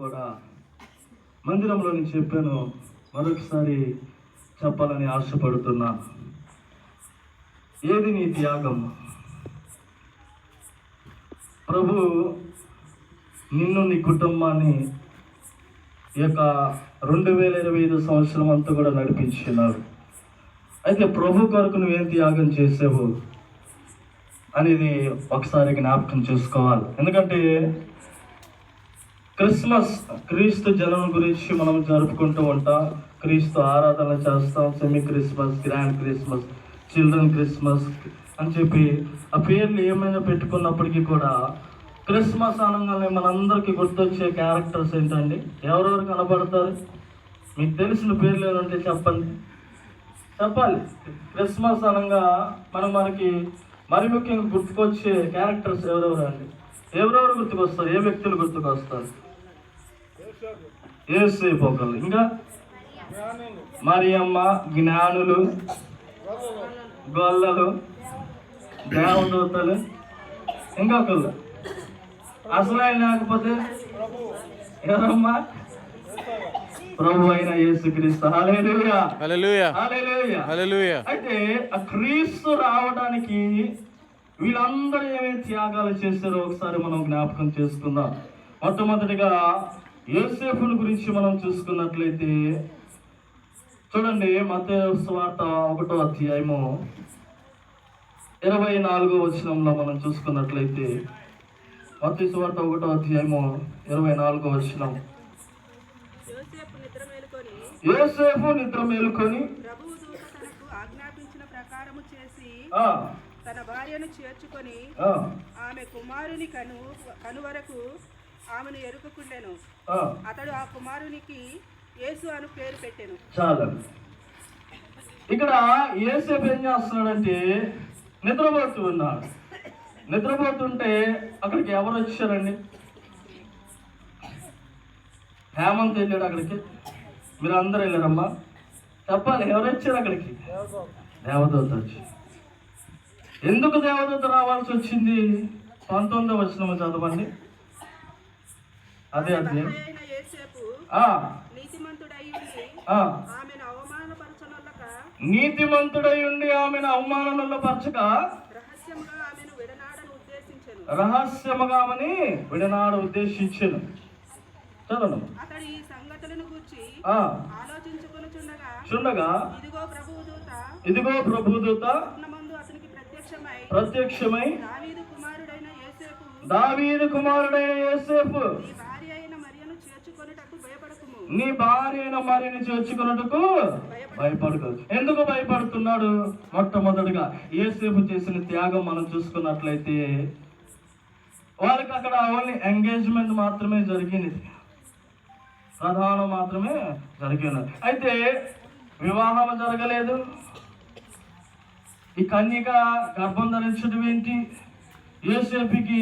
కూడా మందిరంలో నేను చెప్పాను, మరొకసారి చెప్పాలని ఆశపడుతున్నా. ఏది నీ త్యాగం? ప్రభు నిన్ను, నీ కుటుంబాన్ని ఈ యొక్క 2025 సంవత్సరం అంతా కూడా నడిపించినాడు. అయితే ప్రభు కొరకు నువ్వేం త్యాగం చేసావు అనేది ఒకసారి జ్ఞాపకం చేసుకోవాలి. ఎందుకంటే క్రిస్మస్, క్రీస్తు జనం గురించి మనం జరుపుకుంటూ ఉంటాం. క్రీస్తు ఆరాధన చేస్తాం. Semi Christmas, grand Christmas, children Christmas అని చెప్పి ఆ పేర్లు ఏమైనా పెట్టుకున్నప్పటికీ కూడా క్రిస్మస్ అనగానే మనందరికీ గుర్తొచ్చే క్యారెక్టర్స్ ఏంటండి? ఎవరెవరు కనబడతారు? మీకు తెలిసిన పేర్లు ఏమంటే చెప్పండి, చెప్పాలి. క్రిస్మస్ అనగా మనకి మరి ముఖ్యంగా గుర్తుకొచ్చే క్యారెక్టర్స్ ఎవరెవరు అండి? ఎవరెవరు గుర్తుకొస్తారు? ఏ వ్యక్తులు గుర్తుకొస్తారు? యేసేపు ఒకళ్ళు, ఇంకా మరియమ్మ, జ్ఞానులు, గొల్లలు, దేవదూతలు, ఇంకొకళ్ళు. అసలు ఆయన లేకపోతే ఎవరమ్మా? ప్రభు అయిన యేసుక్రీస్తు. హల్లెలూయా, హల్లెలూయా, హల్లెలూయా, హల్లెలూయా. అయితే ఆ క్రీస్తు రావడానికి వీళ్ళందరూ ఏమేమి త్యాగాలు చేశారో ఒకసారి మనం జ్ఞాపకం చేసుకుందాం. మొట్టమొదటిగా యోసేపుని గురించి మనం చూసుకున్నట్లయితే చూడండి, మత్తయి సువార్త 1వ అధ్యాయము 24వ వచనంలో మనం చూసుకున్నట్లయితే, మత్తయి సువార్త 1వ అధ్యాయము 24వ వచనం. యోసేపు నిద్ర మేలుకొని ఆజ్ఞాపించిన ప్రకారము చేసి తన భార్యను చేర్చుకొని ఆమె కుమారుని కను వరకు ఆమెను ఎరుకుకుండెను. అతడు ఆ కుమారునికి యేసు అని పేరు పెట్టెను. చాలా ఇక్కడ యోసేపు ఏం చేస్తున్నాడంటే నిద్రపోతూ ఉన్నాడు. నిద్రపోతుంటే అక్కడికి ఎవరు వచ్చారండి? హేమంత్ వెళ్ళాడు అక్కడికి. మీరు అందరూ వెళ్ళారమ్మా, చెప్పాలి. ఎవరు వచ్చారు అక్కడికి? దేవదూత వచ్చి. ఎందుకు దేవదూత రావాల్సి వచ్చింది? 19వ వచనం చదవండి. అదే అధ్యాయం. నీతిమంతుడై ఉండి ఆమెను అవమానపరచక రహస్యముగా ఆమెని విడనాడ ఉద్దేశించెను. చదవండి. చుండగా ఇదిగో ప్రభుదూత ప్రత్యక్షమై దావీదు కుమారుడైన యోసేపు, నీ భార్య అయిన మరియను చేర్చుకున్నట్టుకు భయపడకు. ఎందుకు భయపడుతున్నాడు? మొట్టమొదటిగా యోసేపు చేసిన త్యాగం మనం చూసుకున్నట్లయితే వాళ్ళకి అక్కడ ఓన్లీ ఎంగేజ్మెంట్ మాత్రమే జరిగింది, ప్రధానం మాత్రమే జరిగినది. అయితే వివాహం జరగలేదు. ఈ కన్యక గర్భం ధరించడం ఏంటి? యోసేపుకి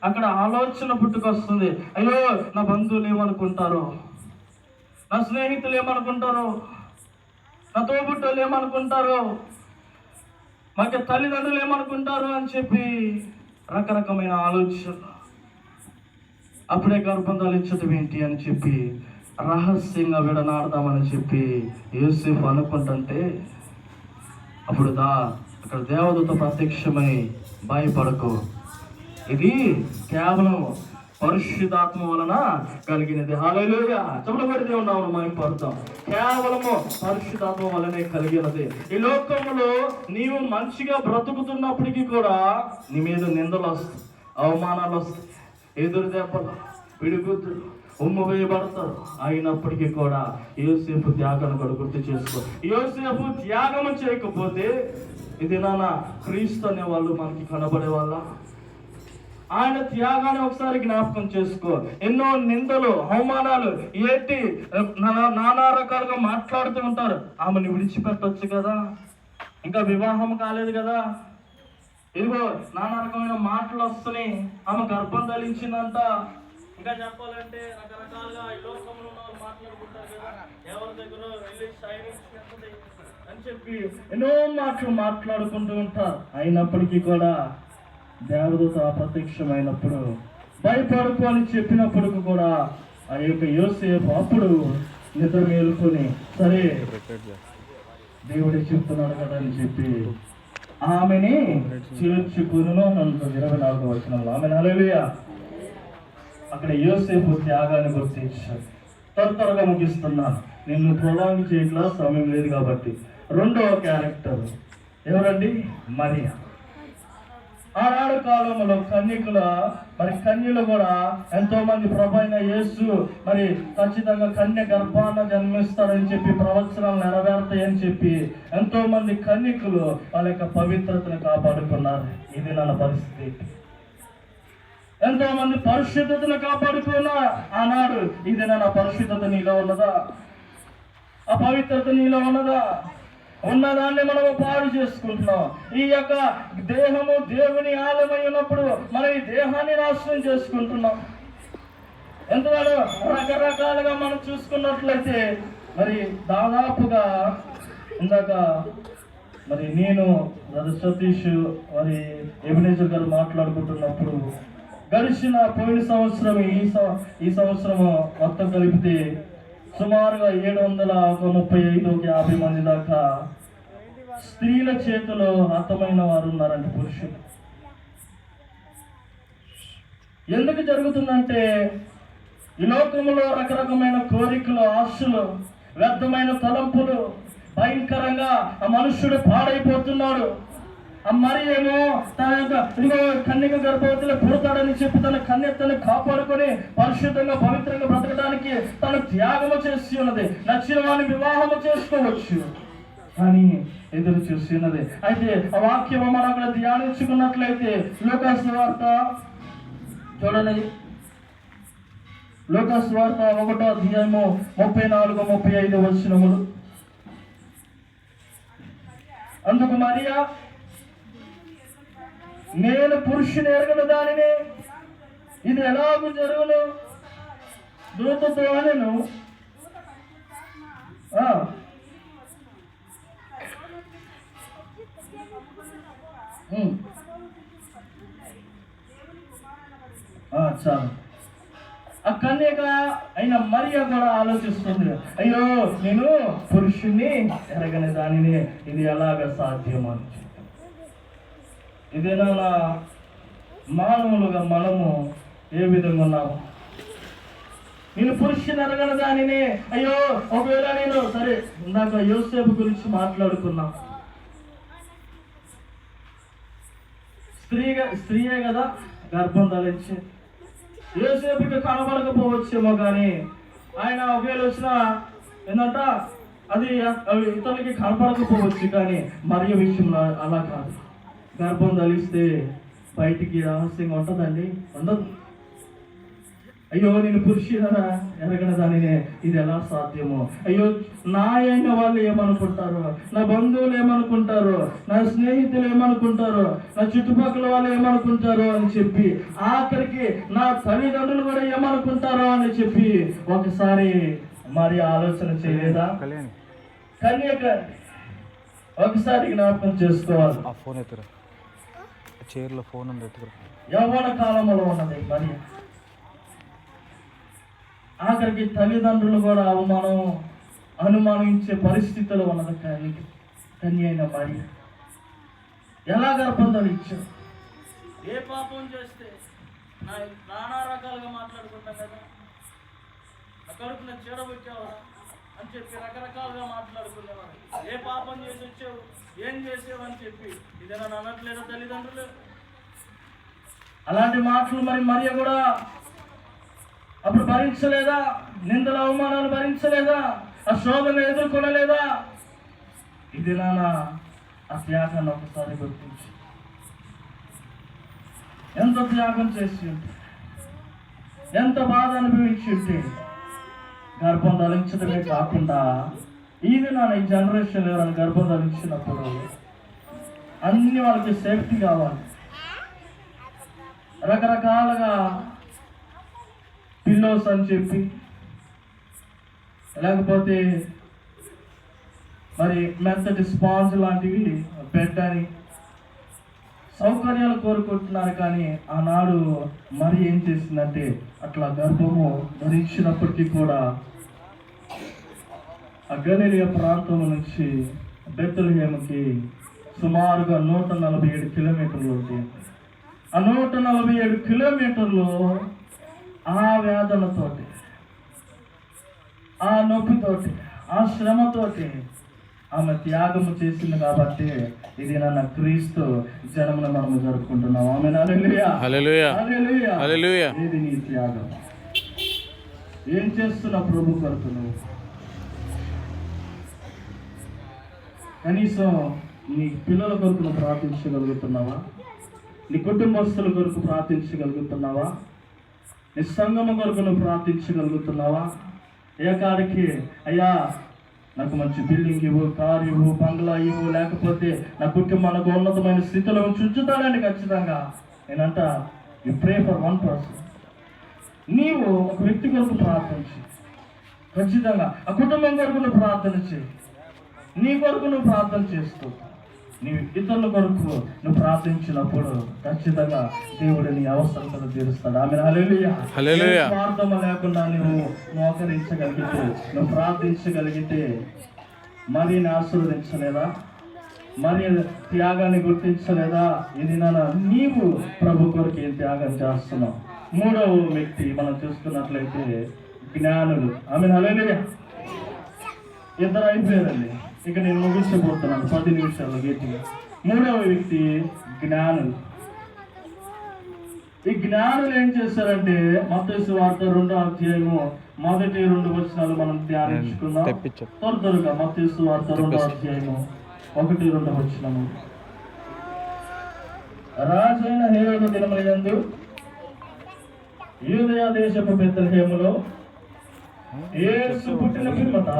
అక్కడ ఆలోచన పుట్టుకొస్తుంది. అయ్యో, నా బంధువులు ఏమనుకుంటారో, నా స్నేహితులు ఏమనుకుంటారో, నా తోబుట్టోళ్ళు ఏమనుకుంటారో, మాకు తల్లిదండ్రులు ఏమనుకుంటారో అని చెప్పి రకరకమైన ఆలోచన. అప్పుడే గర్భం ధరించడం ఏంటి అని చెప్పి రహస్యంగా విడనాడదామని చెప్పి యోసేపు అనుకుంటుంటే అప్పుడు అక్కడ దేవదూత ప్రత్యక్షమై భయపడకు, ఇది కేవలం పరిశుద్ధాత్మ వలన కలిగినది. హల్లెలూయా, చెప్పబడితే ఉన్నాము మనం పడతాం. కేవలము పరిశుద్ధాత్మ వలనే కలిగినది. ఈ లోకంలో నీవు మంచిగా బ్రతుకుతున్నప్పటికీ కూడా నీ మీద నిందలు వస్తాయి, అవమానాలు వస్తాయి, ఎదురు దెబ్బలు, విడిగుద్దులు, ఉమ్ము వేయబడతారు. అయినప్పటికీ కూడా యోసేపు త్యాగాన్ని కూడా గుర్తు చేసుకో. యోసేపు త్యాగం చేయకపోతే ఇది నాన్న క్రీస్తు అనే వాళ్ళు మనకి కనబడే వాళ్ళ. ఆయన త్యాగాన్ని ఒకసారి జ్ఞాపకం చేసుకో. ఎన్నో నిందలు, అవమానాలు ఏంటి, నానా రకాలుగా మాట్లాడుతూ ఉంటారు. ఆమెను విడిచిపెట్టవచ్చు కదా, ఇంకా వివాహం కాలేదు కదా, ఇదిగో నానా రకమైన మాటలు వస్తున్నాయి, ఆమె గర్భం ధరించిందంట, ఇంకా చెప్పాలంటే రకరకాలుగా ఈ లోకంలో మాట్లాడుకుంటారు కదా, ఎవరి దగ్గర వెళ్ళి అని చెప్పి ఎన్నో మాటలు మాట్లాడుకుంటూ ఉంటారు. అయినప్పటికీ కూడా దేవదూత అప్రత్యక్షమైనప్పుడు భయపడుకో అని చెప్పినప్పటికీ కూడా ఆ యొక్క యోసేపు అప్పుడు నిద్ర మేలుకొని సరే దేవుడే చెప్తున్నాడు కదా అని చెప్పి ఆమెని చేర్చుకును అంటుంది 24వ వచనంలో. ఆమె హల్లెలూయా. అక్కడ యోసేపు త్యాగాన్ని గుర్తించాడు. త్వరగా ముగిస్తున్నాను, నిన్ను ప్రొలాంగ్ చేయట్లా, సమయం లేదు కాబట్టి. రెండవ క్యారెక్టర్ ఎవరండి? మరియా. ఆనాడు కాలంలో కన్యలు కూడా ఎంతో మంది ప్రభు అయిన యేసు మరి ఖచ్చితంగా కన్య గర్భాన జన్మిస్తారని చెప్పి ప్రవచనాలు నెరవేరుతాయని చెప్పి ఎంతో మంది కన్యకులు వాళ్ళ యొక్క పవిత్రతను కాపాడుకున్నారు. ఇది నా పరిస్థితి. ఎంతో మంది పరిశుద్ధతను కాపాడుకున్నా ఆనాడు ఇది నా పరిశుద్ధత నీలో ఉన్నదా? ఆ పవిత్రత నీలో ఉన్నదా? ఉన్నదాన్ని మనము పాడు చేసుకుంటున్నాం. ఈ యొక్క దేహము దేవుని ఆలయమై ఉన్నప్పుడు మనం ఈ దేహాన్ని నాశనం చేసుకుంటున్నాం. ఎంతగానో రకరకాలుగా మనం చూసుకున్నట్లయితే మరి దాదాపుగా ఇందాక మరి నేను సతీష్ మరి ఎబినేజర్ గారు మాట్లాడుకుంటున్నప్పుడు పోయిన సంవత్సరం ఈ సంవత్సరము మొత్తం కలిపితే సుమారుగా 735-50 మంది దాకా స్త్రీల చేతిలో హతమైన వారు ఉన్నారంట, పురుషులు. ఎందుకు జరుగుతుందంటే ఈ లోకంలో రకరకమైన కోరికలు, ఆశలు, వ్యర్థమైన తలంపులు భయంకరంగా ఆ మనుష్యుడు పాడైపోతున్నాడు. మరి ఏమో తన యొక్క కన్యక గర్భవతిలో పుడతాడని చెప్పి తన కన్యతను కాపాడుకొని పరిశుద్ధంగా పవిత్రంగా బ్రతకడానికి తను త్యాగము చేసి ఉన్నది. నచ్చిన వాడిని వివాహము చేసుకోవచ్చు, కానీ ఎదురు చూసి ఉన్నది. అయితే ఆ వాక్యము మనం అక్కడ ధ్యానించుకున్నట్లయితే లూకాసు సువార్త చూడండి. లూకాసు సువార్త 1వ అధ్యాయము 34-35 వచనములు. అందుకు మరియా, నేను పురుషుని ఎరగని దానిని, ఇది ఎలాగూ జరుగును? దూతతో అనెను. చాలు. ఆ కన్యక అయిన మరియా కూడా ఆలోచిస్తుంది, అయ్యో నేను పురుషుణ్ణి ఎరగని దానిని, ఇది ఎలాగ సాధ్యమని. ఇదేనా మానవులుగా మనము ఏ విధంగా ఉన్నాము? నేను పురుషుని ఎరగని దానిని, అయ్యో ఒకవేళ నేను సరే ఇందాక యోసేపు గురించి మాట్లాడుకున్నాం. స్త్రీయే కదా గర్భం ధరించి. యోసేపుకి కనబడకపోవచ్చేమో, కానీ ఆయన ఒకవేళ వచ్చినా ఏంటంట అది ఇతరులకి కనపడకపోవచ్చు, కానీ మరియ విషయంలో అలా కాదు. గర్భం ధరిస్తే బయటికి రహస్యంగా ఉంటుందండి, ఉండదు. అయ్యో నేను పురుషుడా ఎరగని దానినే, ఇది ఎలా సాధ్యమో? అయ్యో నా అయిన వాళ్ళు ఏమనుకుంటారు, నా బంధువులు ఏమనుకుంటారు, నా స్నేహితులు ఏమనుకుంటారు, నా చుట్టుపక్కల వాళ్ళు ఏమనుకుంటారు అని చెప్పి, ఆఖరికి నా తల్లిదండ్రులు కూడా ఏమనుకుంటారో అని చెప్పి ఒకసారి మరి ఆలోచన చేయలేదా? కన్యక ఒకసారి జ్ఞాపకం చేసుకోవాలి. చైర్లో ఫోన్ ఉంది, యవ్వన కాలంలో ఉన్నది మరి. ఆఖరికి తల్లిదండ్రులు కూడా అనుమానించే పరిస్థితులు ఉన్నది కన్య అయిన మరి. ఎలా గర్భం ధరించావు? ఏ పాపం చేస్తే? నానా రకాలుగా మాట్లాడుకుంటాం కదా, కడుపున చెడబుచ్చావా అని చెప్పి రకరకాలుగా మాట్లాడుకునేవారు. ఏ పాపం చేసి వచ్చావు, ఏం చేసావు అని చెప్పి ఇదేనా అనట్లేదా తల్లిదండ్రులు? అలాంటి మాటలు మరి మరియ కూడా అప్పుడు భరించలేదా? నిందల అవమానాలు భరించలేదా? ఆ శోధనలు ఎదుర్కొనలేదా? ఇది నాన్న ఆ త్యాగాన్ని ఒకసారి గుర్తించి, ఎంత త్యాగం చేసి ఉంటే, ఎంత బాధ అనుభవించి ఉంటే, గర్భం ధరించడమే కాకుండా ఇది నాన్న ఈ జనరేషన్ ఎవరైనా గర్భం ధరించినప్పుడు అన్ని వాళ్ళకి సేఫ్టీ కావాలి. రకరకాలుగా పిల్లోస్ అని చెప్పి, లేకపోతే మరి మెత్తటి స్పాంజ్ లాంటివి బెడ్ అని, సౌకర్యాలు కోరుకుంటున్నారు. కానీ ఆనాడు మరి ఏం చేసిందంటే అట్లా గర్భము ధరించినప్పటికీ కూడా ఆ గలిలయ ప్రాంతం నుంచి బెత్లెహేముకి సుమారుగా 147 కిలోమీటర్లు ఉంటుంది. ఆ 147 కిలోమీటర్లు ఆ వేదనతోటి, ఆ నొప్పితోటి, ఆ శ్రమతోటి ఆమె త్యాగము చేసింది. కాబట్టి ఇది నన్న క్రీస్తు జన్మను మనము జరుపుకుంటున్నాం. ఆమె హల్లెలూయా. ఇది నీ త్యాగం. ఏం చేస్తున్నా ప్రభు కొరకు నువ్వు? కనీసం నీ పిల్లల కొరకు నువ్వు ప్రార్థించగలుగుతున్నావా? నీ కుటుంబస్తుల కొరకు ప్రార్థించగలుగుతున్నావా? నీ సంఘం కొరకు నువ్వు ప్రార్థించగలుగుతున్నావా? ఏ కాడికి అయ్యా నాకు మంచి బిల్డింగ్ ఇవ్వు, కారు ఇవ్వు, బంగ్లా ఇవ్వు, లేకపోతే నా కుటుంబానికి ఉన్నతమైన స్థితిలో ఉంచుతానండి. ఖచ్చితంగా నేనంట you pray for one person. నీవు ఒక వ్యక్తి కొరకు ప్రార్థించి, ఖచ్చితంగా ఆ కుటుంబం కొరకు నువ్వు ప్రార్థన చేయి. నీ కొరకు నువ్వు ప్రార్థన చేస్తూ నీ ఇతరుల కొరకు నువ్వు ప్రార్థించినప్పుడు ఖచ్చితంగా దేవుడు నీ అవసరతలు తీరుస్తాడు. ఆమె హల్లెలూయా. స్వార్థం లేకుండా నువ్వు మోకరించగలిగితే, నువ్వు ప్రార్థించగలిగితే మరి ఆశీర్వదించలేదా? మరి త్యాగాన్ని గుర్తించలేదా? ఇది నీవు ప్రభు కొరకు ఏం త్యాగం చేస్తున్నావు? మూడవ వ్యక్తి మనం చూసుకున్నట్లయితే జ్ఞానులు. ఆమె హల్లెలూయా. ఇద్దరు అయిపోయారండి. ఇక నేను ముగించబోతున్నాను 10 నిమిషాల్లో గట్టిగా. మూడవ వ్యక్తి జ్ఞానులు. ఈ జ్ఞానులు ఏం చేశారంటే మత్తయి సువార్త 2వ అధ్యాయము మొదటి 2 వచనాలు మనం ధ్యానించుకుందాం. త్వరగా మత్తయి సువార్త 2వ అధ్యాయము 1-2 వచనము. రాజైన హేరోదు దినములందు యూదయ దేశపు బెత్లెహేములో యేసు పుట్టిన పిమ్మట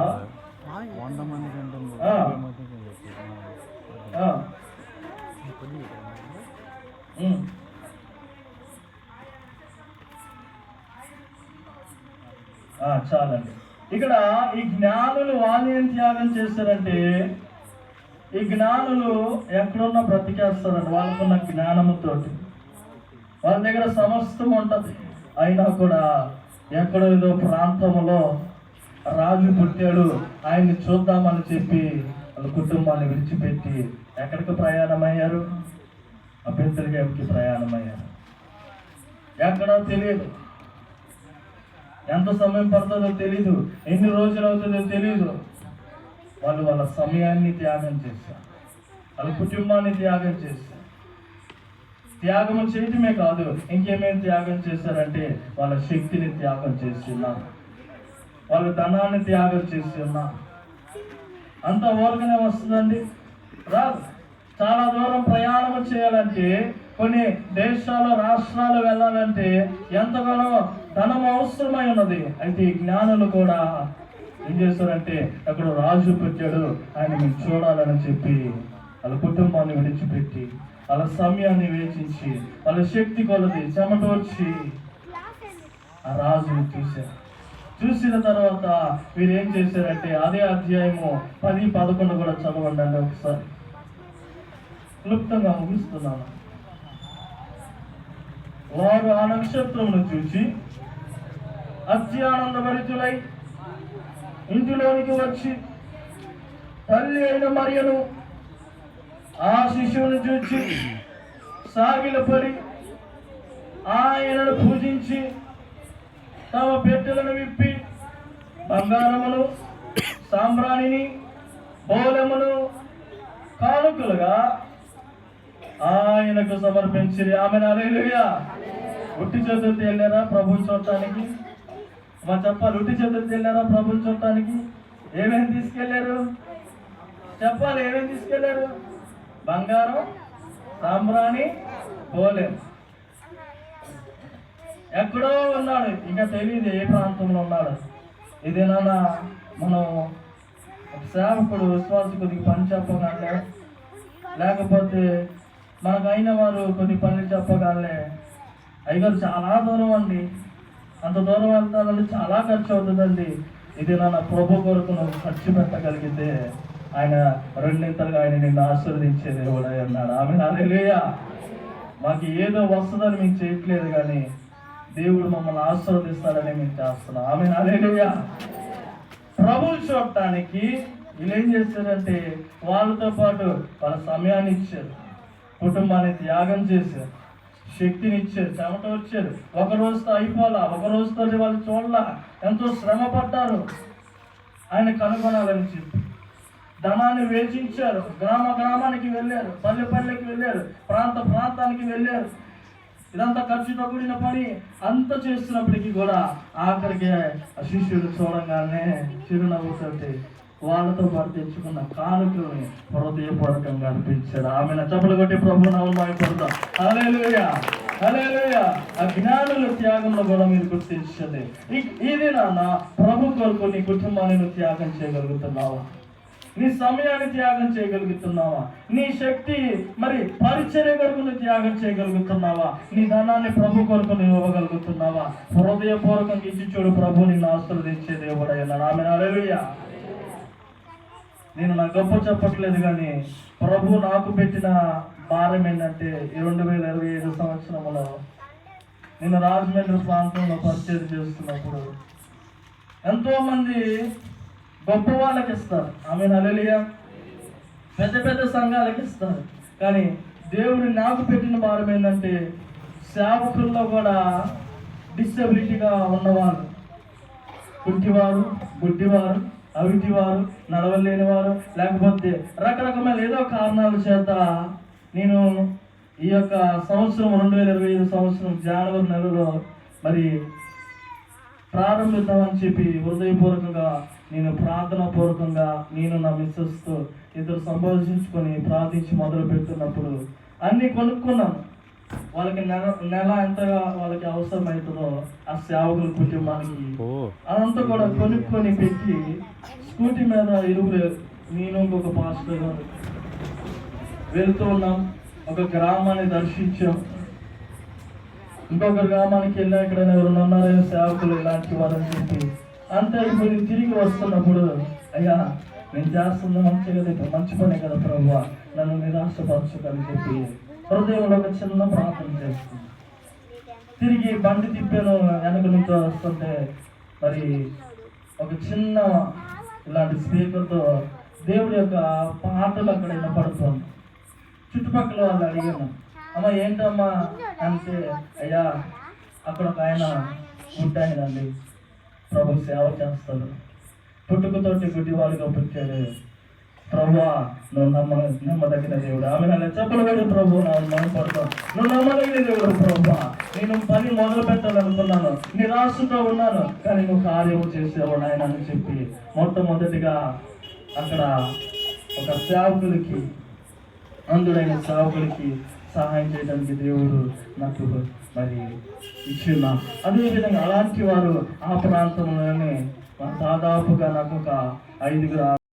చాలండి. ఇక్కడ ఈ జ్ఞానులు వాళ్ళు ఏం త్యాగం చేస్తారంటే, ఈ జ్ఞానులు ఎక్కడున్నా బ్రతికేస్తారండి. వాళ్ళకున్న జ్ఞానముతోటి వాళ్ళ దగ్గర సమస్తం ఉంటుంది. అయినా కూడా ఎక్కడో ఏదో ప్రాంతంలో రాజు పుట్టాడు, ఆయన్ని చూద్దామని చెప్పి వాళ్ళ కుటుంబాన్ని విడిచిపెట్టి ఎక్కడికి ప్రయాణమయ్యారు? ఆ బెత్లెహేముకి ప్రయాణమయ్యారు. ఎక్కడో తెలియదు, ఎంత సమయం పడుతుందో తెలీదు, ఎన్ని రోజులు అవుతుందో తెలీదు. వాళ్ళు వాళ్ళ సమయాన్ని త్యాగం చేశారు, వాళ్ళ కుటుంబాన్ని త్యాగం చేశారు. త్యాగం చేయటమే కాదు, ఇంకేమేమి త్యాగం చేశారంటే వాళ్ళ శక్తిని త్యాగం చేస్తున్నారు, వాళ్ళ ధనాన్ని త్యాగం చేస్తున్నారు. అంత ఊరకనే వస్తుందండి? రాదు. చాలా దూరం ప్రయాణం చేయాలంటే, కొన్ని దేశాలు రాష్ట్రాలు వెళ్ళాలంటే ఎంతగానో ధనం అవసరమై ఉన్నది. అయితే ఈ జ్ఞానులు కూడా ఏం చేస్తారంటే, అక్కడ రాజు పెట్టాడు, ఆయన మీరు చూడాలని చెప్పి వాళ్ళ కుటుంబాన్ని విడిచిపెట్టి, వాళ్ళ సమయాన్ని వేచించి, వాళ్ళ శక్తి కొలది చెమటోర్చి ఆ రాజుని చూశారు. చూసిన తర్వాత వీరు ఏం చేశారంటే, అదే అధ్యాయము 10-11 కూడా చదవండి అండి ఒకసారి. క్లుప్తంగా ముగిస్తున్నాను. వారు ఆ నక్షత్రమును చూచి అత్యానందభరితులై ఇంటిలోనికి వచ్చి తల్లి అయిన మరియను ఆ శిశువును చూచి సాగిలపడి ఆయనను పూజించి తమ పెట్టెలను విప్పి బంగారమును, సాంబ్రాణిని, బోలమును కానుకలుగా ఆయనకు సమర్పించిరి. ఆమెను హల్లెలూయా. ఉట్టి చేతులతో వెళ్ళారా ప్రభుని చూడటానికి? మా చెప్పాలి, ఉట్టి చేతులతో వెళ్ళారా ప్రభుని చూడటానికి? ఏమేమి తీసుకెళ్లారు చెప్పాలి? ఏమేమి తీసుకెళ్లారు? బంగారం, సాంబ్రాణి, బోలెం. ఎక్కడో ఉన్నాడు, ఇంకా తెలియదు ఏ ప్రాంతంలో ఉన్నాడు. ఇదేనా మనం సేవకుడు విశ్వాసకుడికి పని చెప్పగానే, లేకపోతే మనకైన వారు కొన్ని పనులు చెప్పగానే, అయ్యగారు చాలా దూరం అండి, అంత దూరం వెళ్తానండి, చాలా ఖర్చు అవుతుందండి. ఇది నా ప్రభు కొరకు నువ్వు ఖర్చు పెట్టగలిగితే ఆయన రెండింతలుగా ఆయన నిన్ను ఆశీర్వదించే దేవుడై ఉన్నాడు. ఆమె హల్లెలూయా. మాకు ఏదో వస్తుందని మేము చేయట్లేదు, కానీ దేవుడు మమ్మల్ని ఆశీర్వదిస్తాడని మేము చేస్తున్నాం. ఆమె హల్లెలూయా. ప్రభువు చూడటానికి వీళ్ళు ఏం చేశారంటే వాళ్ళతో పాటు వాళ్ళ సమయాన్ని ఇచ్చారు, కుటుంబాన్ని త్యాగం చేశారు, శక్తిని ఇచ్చారు, చెమట వచ్చారు. ఒక రోజుతో అయిపోలా, ఒక రోజుతో వాళ్ళు చూడలా, ఎంతో శ్రమ పడ్డారు ఆయన కనుగొనాలని చెప్పి. ధనాన్ని వేచించారు, గ్రామానికి వెళ్ళారు, పల్లెకి వెళ్ళారు, ప్రాంతానికి వెళ్ళారు. ఇదంతా ఖర్చుతో కూడిన పని అంత చేస్తున్నప్పటికీ కూడా ఆఖరికి ఆ శిష్యుడు చూడంగానే చిరునవ్వుతోటి వాళ్ళతో పాటు తెచ్చుకున్న కానుకల్ని హృదయపూర్వకంగా అర్పించాడు. ఆమెను చప్పలు కొట్టి ప్రభు నామమున పడతాం. హల్లెలూయా, హల్లెలూయా. ఆ జ్ఞానుల త్యాగంలో కూడా మీరు గుర్తించండి. ఇది నాన్న ప్రభు కొరకు నీ కుటుంబాన్ని నువ్వు త్యాగం చేయగలుగుతున్నావా? నీ సమయాన్ని త్యాగం చేయగలుగుతున్నావా? నీ శక్తి మరి పరిచర్య కొరకు నువ్వు త్యాగం చేయగలుగుతున్నావా? నీ ధనాన్ని ప్రభు కొరకు నువ్వు ఇవ్వగలుగుతున్నావా? హృదయపూర్వకంగా ఇచ్చి చూడు, ప్రభు నిన్ను ఆశీర్వదించే దేవుడై ఉన్నాడు. ఆమె హల్లెలూయా. నేను నా గొప్ప చెప్పట్లేదు, కానీ ప్రభు నాకు పెట్టిన భారం ఏంటంటే 2025 సంవత్సరంలో నేను రాజమండ్రి ప్రాంతంలో పరిచయం చేస్తున్నప్పుడు ఎంతో మంది గొప్ప వాళ్ళకి ఇస్తారు. ఆమె హల్లెలూయా. పెద్ద సంఘాలకి ఇస్తారు, కానీ దేవుడు నాకు పెట్టిన భారం ఏంటంటే సేవకుల్లో కూడా డిసెబిలిటీగా ఉన్నవారు, కుంటివారు, గుడ్డివారు, అవిటివారు, నడవలేని వారు, లేకపోతే రకరకమైన ఏదో కారణాల చేత నేను ఈ యొక్క సంవత్సరం 2025 సంవత్సరం జనవరి నెలలో మరి ప్రారంభిద్దామని చెప్పి హృదయపూర్వకంగా నేను ప్రార్థనాపూర్వకంగా నేను నా మిస్సెస్తో ఇద్దరు సంభాషించుకొని ప్రార్థించి మొదలు పెడుతున్నప్పుడు అన్నీ కొనుక్కున్నాను. వాళ్ళకి నెల ఎంతగా వాళ్ళకి అవసరం అవుతుందో ఆ సేవకుల కుటుంబానికి అదంతా కూడా కొనుక్కొని పెట్టి స్కూటీ మీద ఇరుగురు నేను ఇంకొక పాస్టర్ గారు వెళ్తూ ఉన్నాం. ఒక గ్రామాన్ని దర్శించాం, ఇంకొక గ్రామానికి వెళ్ళా, ఇక్కడ ఎవరు ఉన్నారో సేవకులు ఇలాంటి వారని చెప్పి అంతే. ఇప్పుడు తిరిగి వస్తున్నప్పుడు అయ్యా నేను చేస్తున్నా మంచి పనే కదా ప్రభువా, నన్ను నిరాశపరచకని చెప్పి హృదయంలో ఒక చిన్న ప్రార్థన చేస్తుంది. తిరిగి బండి తిప్పాను, వెనక నుంచి వస్తుంటే మరి ఒక చిన్న ఇలాంటి స్పీకర్తో దేవుడి యొక్క పాటలు అక్కడ వినపడుతుంది. చుట్టుపక్కల వాళ్ళు అడిగాను, అమ్మ ఏంటమ్మా అంటే, అయ్యా అక్కడ ఒక ఆయన గుడ్డాయనండి, ప్రభు సేవ చేస్తాడు, పుట్టుకతోటి గుడ్డి వాళ్ళుగా పుట్టాడు, ప్రభువా నువ్వు నమ్మదగిన దేవుడు. ఆమె నన్ను చెప్పలబడి ప్రభు నమ్మపడతావు, నువ్వు నమ్మదగిన దేవుడు ప్రభువా. నేను పని మొదలు పెట్టాలనుకున్నాను, నిరాశతో ఉన్నాను, కానీ నువ్వు కార్యం చేసేవాడు ఆయన అని చెప్పి మొట్టమొదటిగా అక్కడ ఒక సేవకులకి, అందుడైన సేవకులకి సహాయం చేయడానికి దేవుడు నాకు మరి ఇచ్చిన. అదేవిధంగా అలాంటి వారు ఆ ప్రాంతంలోనే దాదాపుగా నాకు ఒక 5